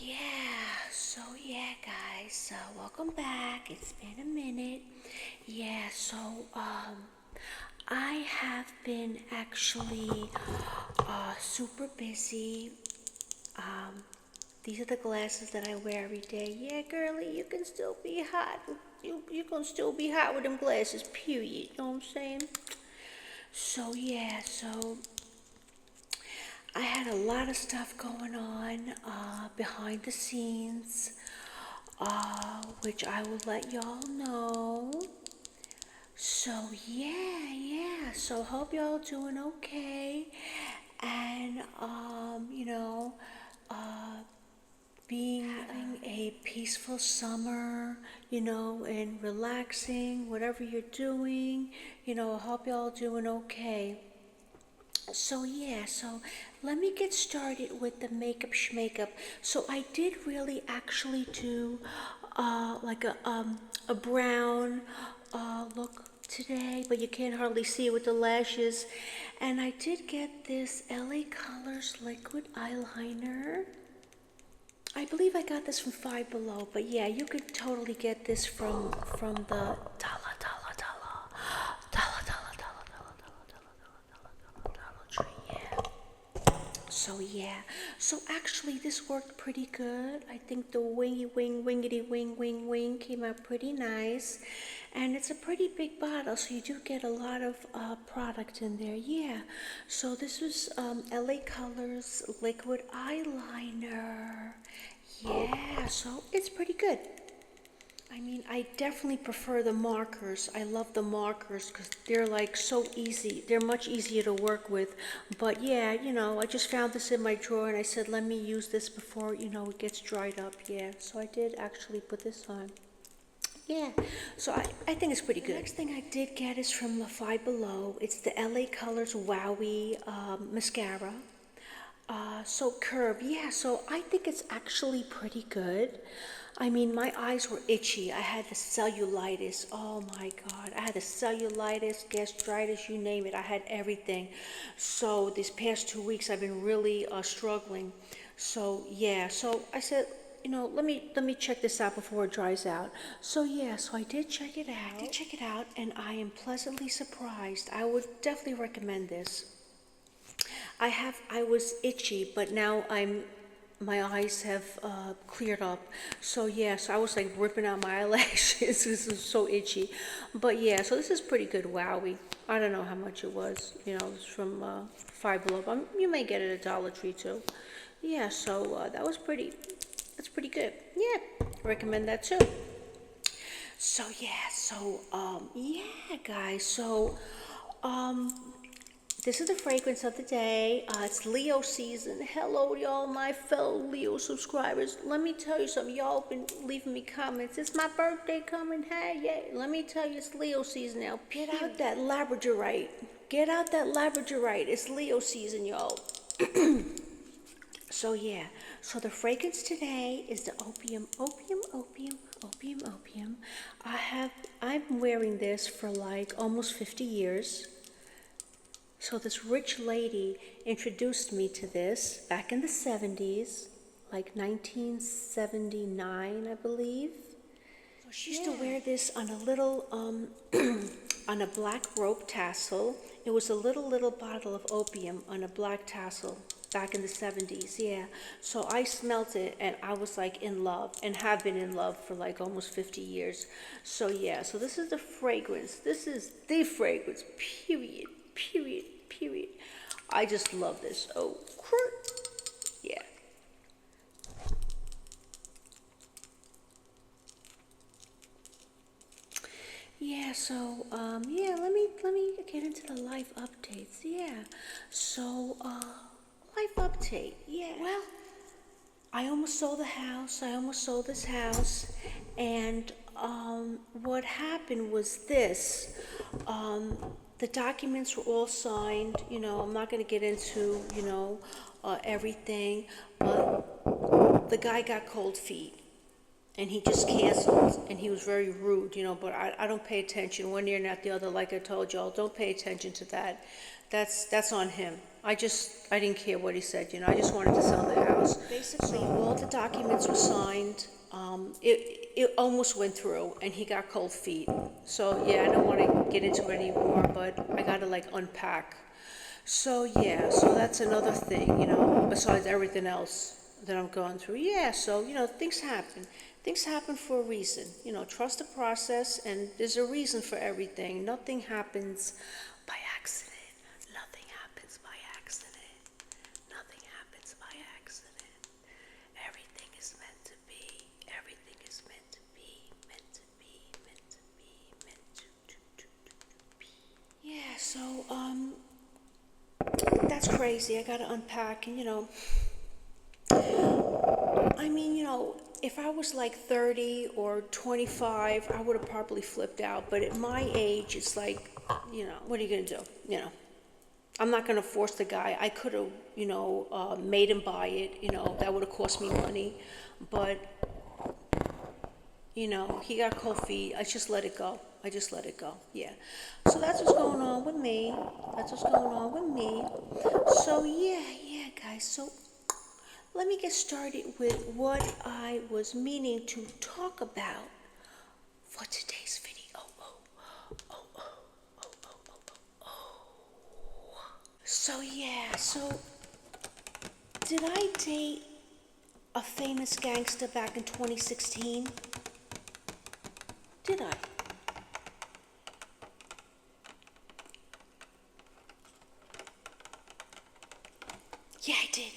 Yeah, guys, welcome back. It's been a minute. I have been actually super busy. These are the glasses that I wear every day. Yeah, girly, you can still be hot. You can still be hot with them glasses, period. You know what I'm saying? So I had a lot of stuff going on behind the scenes, which I will let y'all know. So hope y'all doing okay, and uh, having a peaceful summer, and relaxing, whatever you're doing. I hope y'all doing okay. So let me get started with the makeup schmakeup. So I did really actually do like a brown look today, but you can't hardly see it with the lashes. And I did get this LA Colors liquid eyeliner. I believe I got this from Five Below, but yeah, you could totally get this from the Dollar Tree. So actually this worked pretty good. I think the wingity wing came out pretty nice, and it's a pretty big bottle, so you do get a lot of product in there. Yeah, so this was LA Colors liquid eyeliner. Yeah, so it's pretty good. I mean, I definitely prefer the markers. I love the markers because they're like so easy. They're much easier to work with. But yeah, I just found this in my drawer and I said, let me use this before, it gets dried up. Yeah, so I did actually put this on. Yeah, so I think it's pretty good. The next thing I did get is from the Five Below. It's the LA Colors Wowie mascara. So Curve, yeah, so I think it's actually pretty good. I mean, my eyes were itchy. I had the cellulitis. Oh my God. I had the cellulitis, gastritis, you name it. I had everything. So these past 2 weeks, I've been really struggling. So yeah, so I said, let me check this out before it dries out. So yeah, so I did check it out. And I am pleasantly surprised. I would definitely recommend this. I was itchy, but now my eyes have cleared up. So yeah, so I was like ripping out my eyelashes. This is so itchy. But yeah, so this is pretty good Wowie. I don't know how much it was. It's from Five Below. You may get it at Dollar Tree too. Yeah, so that's pretty good. Yeah, recommend that too. Yeah, guys, um, this is the fragrance of the day. It's Leo season. Hello, y'all, my fellow Leo subscribers. Let me tell you something. Y'all been leaving me comments. It's my birthday coming. Hey, yeah. Let me tell you, it's Leo season now. Get out that labradorite. Get out that labradorite. It's Leo season, y'all. So yeah. So the fragrance today is the opium. I'm wearing this for like almost 50 years. So this rich lady introduced me to this back in the 70s, like 1979, I believe. So she used to wear this on a little, on a black rope tassel. It was a little bottle of opium on a black tassel back in the 70s, yeah. So I smelt it and I was like in love and have been in love for like almost 50 years. So yeah, so this is the fragrance. This is the fragrance, period. I just love this. Oh, yeah. Yeah, so yeah, let me get into the life updates. Yeah. So life update. Yeah. Well, I almost sold the house. I almost sold this house, and what happened was this. The documents were all signed. I'm not going to get into everything, but the guy got cold feet. And he just canceled, and he was very rude, but I don't pay attention one ear, not the other, like I told y'all. Don't pay attention to that. That's on him. I didn't care what he said, I just wanted to sell the house. Basically, all the documents were signed. It almost went through, and he got cold feet. So yeah, I don't want to get into it anymore, but I got to like unpack. So yeah, so that's another thing, besides everything else that I'm going through. Yeah, so things happen. Things happen for a reason. Trust the process, and there's a reason for everything. Nothing happens by accident. Nothing happens by accident. Nothing happens by accident. Everything is meant to be. Everything is meant to be. Meant to be. Meant to be. Meant to be. Yeah, so that's crazy. I gotta unpack, and I mean, if I was like 30 or 25, I would have probably flipped out. But at my age, it's like, what are you gonna do? I'm not gonna force the guy. I could have, made him buy it. That would have cost me money. But, he got cold feet. I just let it go. I just let it go. Yeah. So that's what's going on with me. That's what's going on with me. So yeah, guys. So let me get started with what I was meaning to talk about for today's video. So yeah, so did I date a famous gangster back in 2016? Did I? Yeah, I did.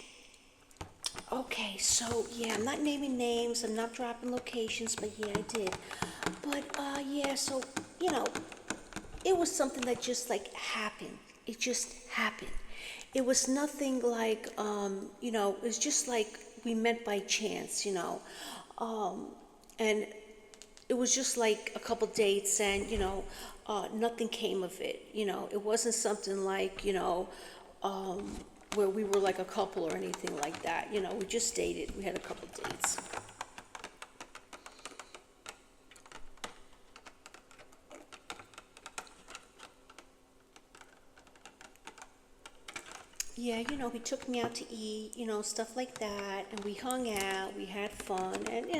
Okay, so yeah, I'm not naming names, I'm not dropping locations, but yeah, I did. But yeah, so it was something that just like happened. It just happened. It was nothing like it was just like we met by chance, and it was just like a couple dates, and nothing came of it. It wasn't something like where we were like a couple or anything like that. We just dated. We had a couple dates. Yeah, he took me out to eat, stuff like that, and we hung out, we had fun, and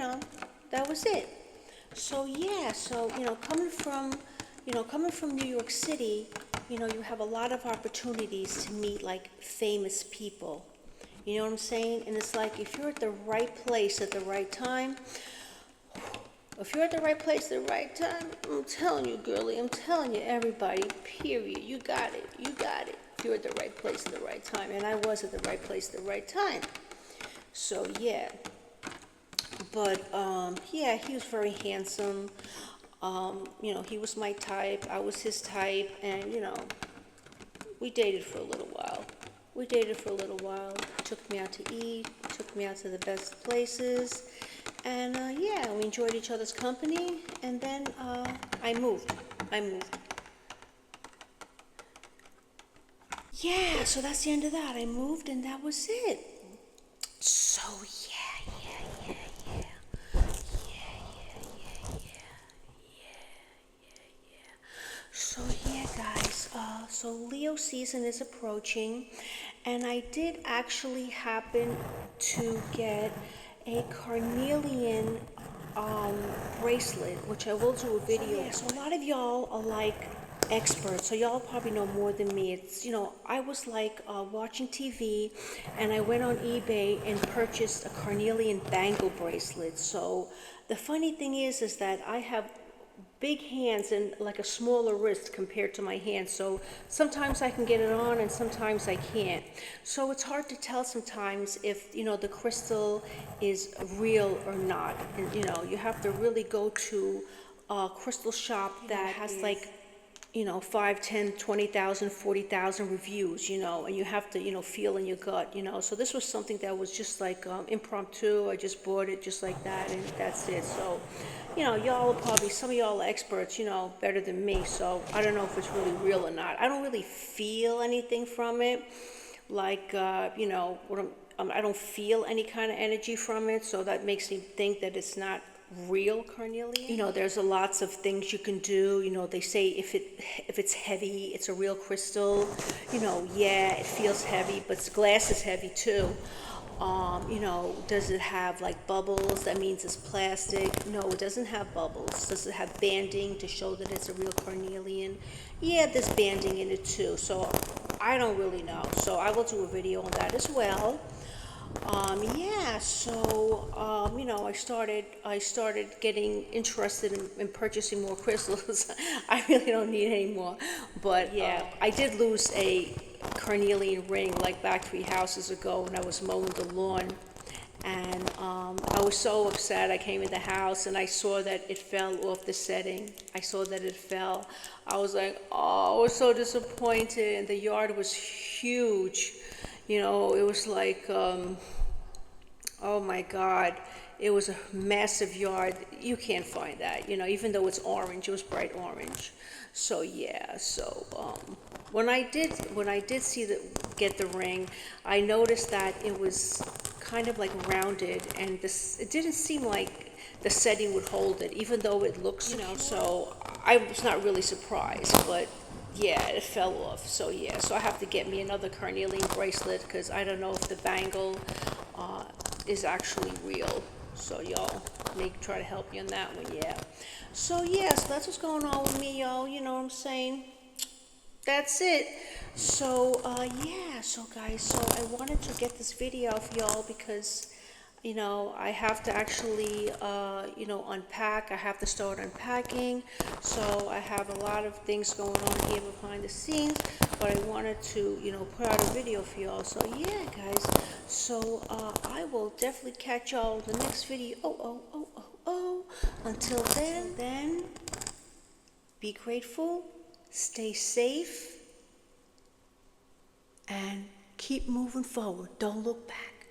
that was it. So yeah, so coming from New York City, you have a lot of opportunities to meet like famous people. You know what I'm saying? And it's like if you're at the right place at the right time, if you're at the right place at the right time, I'm telling you, girlie, I'm telling you, everybody, period, you got it, you got it. If you're at the right place at the right time, and I was at the right place at the right time. So yeah, but yeah, he was very handsome. He was my type, I was his type, and we dated for a little while. We dated for a little while. Took me out to eat, took me out to the best places, and yeah, we enjoyed each other's company. And then I moved. Yeah, so that's the end of that. I moved, and that was it. So yeah. So yeah, guys, so Leo season is approaching, and I did actually happen to get a carnelian bracelet, which I will do a video. So, yeah, so a lot of y'all are like experts, so y'all probably know more than me. It's, I was like watching TV, and I went on eBay and purchased a carnelian bangle bracelet. So the funny thing is that I have big hands and like a smaller wrist compared to my hands, so sometimes I can get it on and sometimes I can't. So it's hard to tell sometimes if the crystal is real or not, and you have to really go to a crystal shop that has like 5, 10, 20,000, 40,000 reviews, and you have to, feel in your gut, So this was something that was just like impromptu. I just bought it just like that, and that's it. So, y'all are probably, some of y'all are experts, better than me. So I don't know if it's really real or not. I don't really feel anything from it. Like, I don't feel any kind of energy from it. So that makes me think that it's not real carnelian. You know, there's lots of things you can do. You know, they say if it's heavy, it's a real crystal. You know, yeah, it feels heavy, but glass is heavy too. You know, does it have like bubbles? That means it's plastic. No, it doesn't have bubbles. Does it have banding to show that it's a real carnelian? Yeah, there's banding in it too. So I don't really know. So I will do a video on that as well. Yeah, so you know, I started getting interested in purchasing more crystals. I really don't need any more, but yeah, I did lose a carnelian ring like back 3 houses ago when I was mowing the lawn, and I was so upset. I came in the house and I saw that it fell off the setting. I saw that it fell. I was like, oh, I was so disappointed, and the yard was huge. You know, it was like, oh my God, it was a massive yard. You can't find that, you know, even though it's orange, it was bright orange. So yeah, so when I did get the ring, I noticed that it was kind of like rounded, and it didn't seem like the setting would hold it, even though it looks, you know, so I was not really surprised, but yeah, it fell off. So yeah, so I have to get me another carnelian bracelet, because I don't know if the bangle is actually real. So y'all may try to help me on that one. Yeah, so yeah, so that's what's going on with me, y'all. You know what I'm saying? That's it. So yeah, so guys, so I wanted to get this video out for y'all because, you know, I have to actually you know, unpack. I have to start unpacking, so I have a lot of things going on here behind the scenes, but I wanted to, you know, put out a video for y'all. So yeah, guys, so I will definitely catch y'all in the next video. Until then, be grateful, stay safe, and keep moving forward. Don't look back.